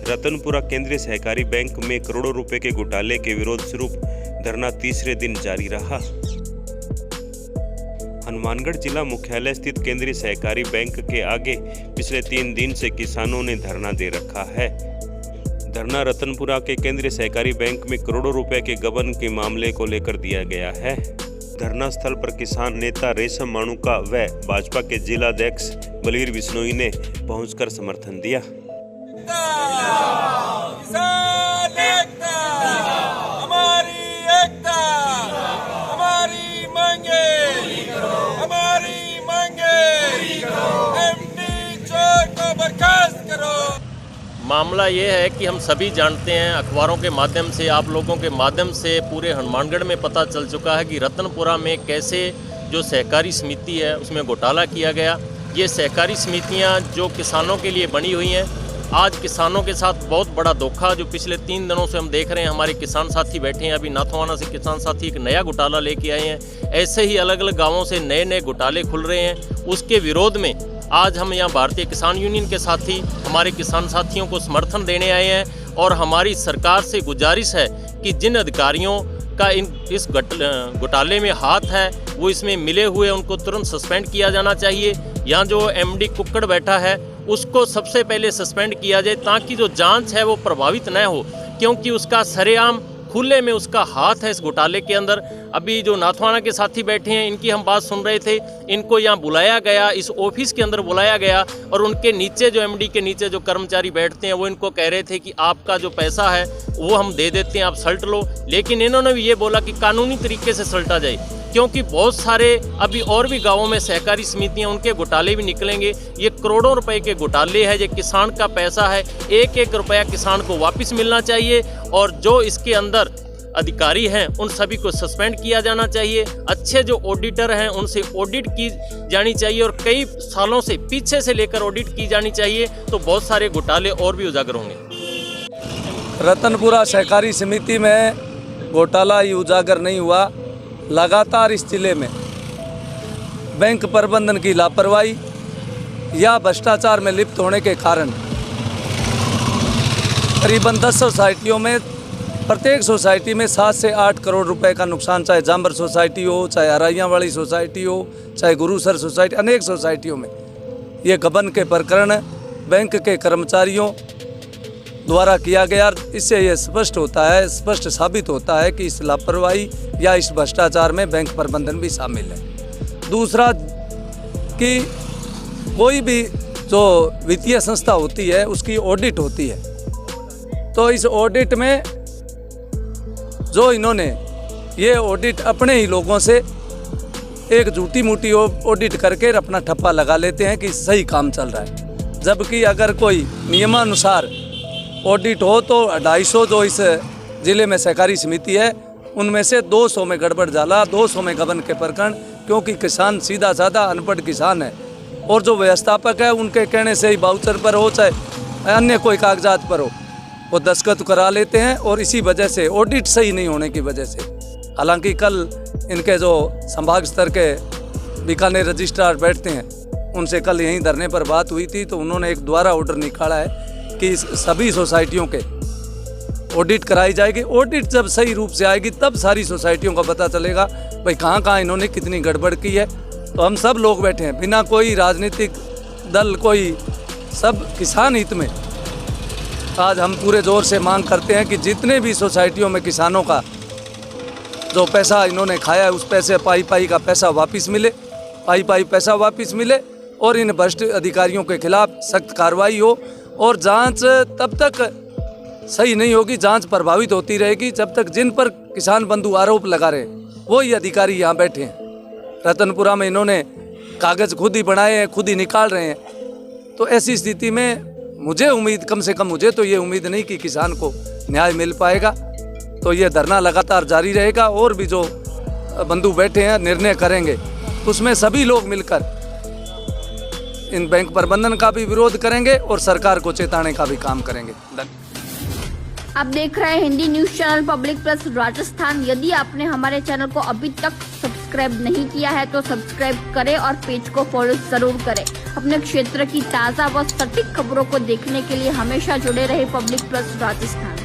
रतनपुरा केंद्रीय सहकारी बैंक में करोड़ों रुपए के घोटाले के विरोध स्वरूप धरना तीसरे दिन जारी रहा। हनुमानगढ़ जिला मुख्यालय स्थित केंद्रीय सहकारी बैंक के आगे पिछले 3 दिन से किसानों ने धरना दे रखा है। धरना रतनपुरा के केंद्रीय सहकारी बैंक में करोड़ों रुपए के गबन के मामले को लेकर दिया गया है। धरना स्थल पर किसान नेता रेशम माणूका व भाजपा के जिला अध्यक्ष बलवीर बिश्नोई ने पहुंचकर समर्थन दिया। मामला ये है कि हम सभी जानते हैं, अखबारों के माध्यम से, आप लोगों के माध्यम से पूरे हनुमानगढ़ में पता चल चुका है कि रतनपुरा में कैसे जो सहकारी समिति है उसमें घोटाला किया गया। ये सहकारी समितियां जो किसानों के लिए बनी हुई हैं, आज किसानों के साथ बहुत बड़ा धोखा जो पिछले 3 दिनों से हम देख रहे हैं। हमारे किसान साथी बैठे हैं, अभी नाथवाना से किसान साथी एक नया घोटाला लेके आए हैं। ऐसे ही अलग अलग गाँवों से नए नए घोटाले खुल रहे हैं। उसके विरोध में आज हम यहाँ भारतीय किसान यूनियन के साथी हमारे किसान साथियों को समर्थन देने आए हैं और हमारी सरकार से गुजारिश है कि जिन अधिकारियों का इस घोटाले में हाथ है वो इसमें मिले हुए उनको तुरंत सस्पेंड किया जाना चाहिए। यहाँ जो एमडी कुक्कड़ बैठा है उसको सबसे पहले सस्पेंड किया जाए ताकि जो जांच है वो प्रभावित न हो, क्योंकि उसका सरेआम खुले में उसका हाथ है इस घोटाले के अंदर। अभी जो नाथवाना के साथी बैठे हैं इनकी हम बात सुन रहे थे, इनको यहाँ बुलाया गया, इस ऑफिस के अंदर बुलाया गया और उनके नीचे जो एमडी के नीचे जो कर्मचारी बैठते हैं वो इनको कह रहे थे कि आपका जो पैसा है वो हम दे देते हैं, आप सल्ट लो। लेकिन इन्होंने भी ये बोला कि कानूनी तरीके से सल्टा जाए, क्योंकि बहुत सारे अभी और भी गाँवों में सहकारी समितियाँ उनके घोटाले भी निकलेंगे। ये करोड़ों रुपए के घोटाले है, ये किसान का पैसा है, एक एक रुपया किसान को वापस मिलना चाहिए और जो इसके अंदर अधिकारी हैं उन सभी को सस्पेंड किया जाना चाहिए। अच्छे जो ऑडिटर हैं उनसे ऑडिट की जानी चाहिए और कई सालों से पीछे से लेकर ऑडिट की जानी चाहिए, तो बहुत सारे घोटाले और भी उजागर होंगे। रतनपुरा सहकारी समिति में घोटाला ही उजागर नहीं हुआ। लगातार इस जिले में बैंक प्रबंधन की लापरवाही या भ्रष्टाचार में लिप्त होने के कारण करीबन 10 सोसाइटियों में, प्रत्येक सोसाइटी में 7 से 8 करोड़ रुपए का नुकसान, चाहे जाम्बर सोसाइटी हो, चाहे हराइयाँ वाली सोसाइटी हो, चाहे गुरुसर सोसाइटी, अनेक सोसाइटियों में ये गबन के प्रकरण बैंक के कर्मचारियों द्वारा किया गया। इससे ये स्पष्ट साबित होता है कि इस लापरवाही या इस भ्रष्टाचार में बैंक प्रबंधन भी शामिल है। दूसरा कि कोई भी जो वित्तीय संस्था होती है उसकी ऑडिट होती है, तो इस ऑडिट में जो इन्होंने ये ऑडिट अपने ही लोगों से एक झूठी मूठी ऑडिट करके अपना ठप्पा लगा लेते हैं कि सही काम चल रहा है, जबकि अगर कोई नियमानुसार ऑडिट हो तो 250 जो इस ज़िले में सहकारी समिति है उनमें से 200 में गड़बड़ जाला, 200 में गबन के प्रकरण, क्योंकि किसान सीधा साधा अनपढ़ किसान है और जो व्यवस्थापक है उनके कहने से ही बाउचर पर हो चाहे अन्य कोई कागजात पर हो वो दस्तखत करा लेते हैं और इसी वजह से ऑडिट सही नहीं होने की वजह से। हालांकि कल इनके जो संभाग स्तर के बीकानेर रजिस्ट्रार बैठते हैं उनसे कल यहीं धरने पर बात हुई थी, तो उन्होंने एक द्वारा ऑर्डर निकाला है कि सभी सोसाइटियों के ऑडिट कराई जाएगी। ऑडिट जब सही रूप से आएगी तब सारी सोसाइटियों का पता चलेगा भाई कहाँ कहाँ इन्होंने कितनी गड़बड़ की है। तो हम सब लोग बैठे हैं बिना कोई राजनीतिक दल, कोई, सब किसान हित में आज हम पूरे जोर से मांग करते हैं कि जितने भी सोसाइटियों में किसानों का जो पैसा इन्होंने खाया है उस पैसे पाई का पैसा वापस मिले, पाई पैसा वापस मिले और इन भ्रष्ट अधिकारियों के खिलाफ सख्त कार्रवाई हो। और जांच तब तक सही नहीं होगी, जांच प्रभावित होती रहेगी जब तक जिन पर किसान बंधु आरोप लगा रहे वो ही अधिकारी यहाँ बैठे हैं। रतनपुरा में इन्होंने कागज़ खुद ही बनाए हैं, खुद ही निकाल रहे हैं। तो ऐसी स्थिति में मुझे उम्मीद, कम से कम मुझे तो ये उम्मीद नहीं कि किसान को न्याय मिल पाएगा। तो ये धरना लगातार जारी रहेगा और भी जो बंधु बैठे हैं निर्णय करेंगे, उसमें सभी लोग मिलकर इन बैंक प्रबंधन का भी विरोध करेंगे और सरकार को चेताने का भी काम करेंगे। आप देख रहे हैं Hindi news channel public plus Rajasthan. यदि आपने हमारे चैनल को अभी तक सब्सक्राइब नहीं किया है तो सब्सक्राइब करें और पेज को फॉलो जरूर करें। अपने क्षेत्र की ताज़ा व सटीक खबरों को देखने के लिए हमेशा जुड़े रहे पब्लिक प्लस राजस्थान।